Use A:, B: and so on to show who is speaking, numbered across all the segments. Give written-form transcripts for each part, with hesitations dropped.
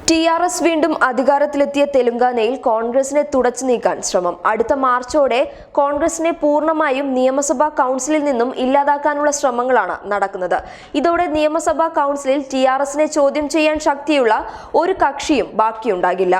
A: TRS വീണ്ടും അധികാരത്തിലെത്തിയ തെലങ്കാനയിൽ കോൺഗ്രസിനെ തുടച്ചു നീക്കാൻ ശ്രമം. അടുത്ത മാർച്ചോടെ കോൺഗ്രസിനെ പൂർണ്ണമായും നിയമസഭാ കൗൺസിലിൽ നിന്നും ഇല്ലാതാക്കാനുള്ള ശ്രമങ്ങളാണ് നടക്കുന്നത്. ഇതോടെ നിയമസഭാ കൗൺസിലിൽ TRSനെ ചോദ്യം ചെയ്യാൻ ശക്തിയുള്ള ഒരു കക്ഷിയും ബാക്കിയുണ്ടാകില്ല.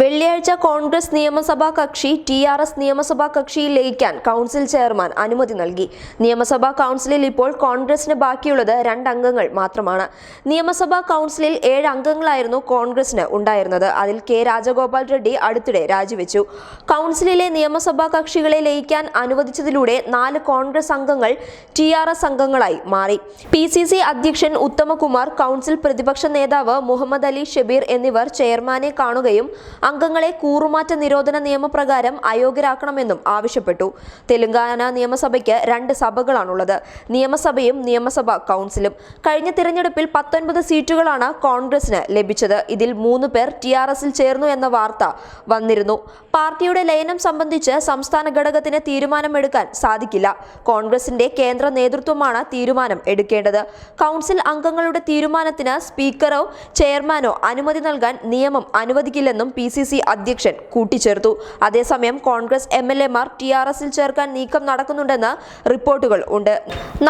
A: വെള്ളിയാഴ്ച കോൺഗ്രസ് നിയമസഭാ കക്ഷി TRS നിയമസഭാ കക്ഷിയിൽ ലയിക്കാൻ കൗൺസിൽ ചെയർമാൻ അനുമതി നൽകി. നിയമസഭാ കൗൺസിലിൽ ഇപ്പോൾ കോൺഗ്രസിന് ബാക്കിയുള്ളത് 2 അംഗങ്ങൾ മാത്രമാണ്. നിയമസഭാ കൗൺസിലിൽ 7 അംഗങ്ങളായിരുന്നു കോൺഗ്രസിന് ഉണ്ടായിരുന്നത്. അതിൽ K. രാജഗോപാൽ റെഡ്ഡി അടുത്തിടെ രാജിവെച്ചു. കൗൺസിലിലെ നിയമസഭാ കക്ഷികളെ ലയിക്കാൻ അനുവദിച്ചതിലൂടെ 4 കോൺഗ്രസ് അംഗങ്ങൾ TRS അംഗങ്ങളായി മാറി. PCC അധ്യക്ഷൻ ഉത്തമകുമാർ, കൗൺസിൽ പ്രതിപക്ഷ നേതാവ് മുഹമ്മദ് അലി ഷബീർ എന്നിവർ ചെയർമാനെ കാണുകയും അംഗങ്ങളെ കൂറുമാറ്റ നിരോധന നിയമപ്രകാരം അയോഗ്യരാക്കണമെന്നും ആവശ്യപ്പെട്ടു. തെലങ്കാന നിയമസഭയ്ക്ക് 2 സഭകളാണുള്ളത്, നിയമസഭയും നിയമസഭാ കൗൺസിലും. കഴിഞ്ഞ തിരഞ്ഞെടുപ്പിൽ 19 സീറ്റുകളാണ് കോൺഗ്രസിന് ലഭിച്ചത്. ഇതിൽ 3 പേർ TRSൽ ചേർന്നു എന്ന വാർത്ത വന്നിരുന്നു. പാർട്ടിയുടെ ലയനം സംബന്ധിച്ച് സംസ്ഥാന ഘടകത്തിന് തീരുമാനമെടുക്കാൻ സാധിക്കില്ല. കോൺഗ്രസിന്റെ കേന്ദ്ര നേതൃത്വമാണ് തീരുമാനം എടുക്കേണ്ടത്. കൗൺസിൽ അംഗങ്ങളുടെ തീരുമാനത്തിന് സ്പീക്കറോ ചെയർമാനോ അനുമതി നൽകാൻ നിയമം അനുവദിക്കില്ലെന്നും PCC അധ്യക്ഷൻ കൂട്ടിച്ചേർത്തു. അതേസമയം കോൺഗ്രസ് MLAമാർ TRSൽ ചേർക്കാൻ നീക്കം നടക്കുന്നുണ്ടെന്ന് റിപ്പോർട്ടുകൾ ഉണ്ട്.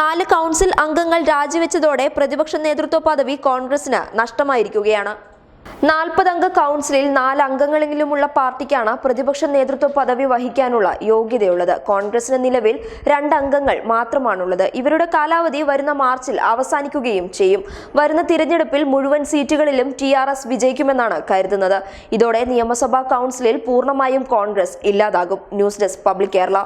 A: 4 കൗൺസിൽ അംഗങ്ങൾ രാജിവെച്ചതോടെ പ്രതിപക്ഷ നേതൃത്വ പദവി കോൺഗ്രസിന് നഷ്ടമായിരിക്കുകയാണ്. 40 അംഗ കൗൺസിലിൽ 4 അംഗങ്ങളെങ്കിലുമുള്ള പാർട്ടിക്കാണ് പ്രതിപക്ഷ നേതൃത്വ പദവി വഹിക്കാനുള്ള യോഗ്യതയുള്ളത്. കോൺഗ്രസിന് നിലവിൽ 2 അംഗങ്ങൾ മാത്രമാണുള്ളത്. ഇവരുടെ കാലാവധി വരുന്ന മാർച്ചിൽ അവസാനിക്കുകയും ചെയ്യും. വരുന്ന തിരഞ്ഞെടുപ്പിൽ മുഴുവൻ സീറ്റുകളിലും TRS വിജയിക്കുമെന്നാണ് കരുതുന്നത്. ഇതോടെ നിയമസഭാ കൗൺസിലിൽ പൂർണ്ണമായും കോൺഗ്രസ് ഇല്ലാതാകും. News desk public Kerala.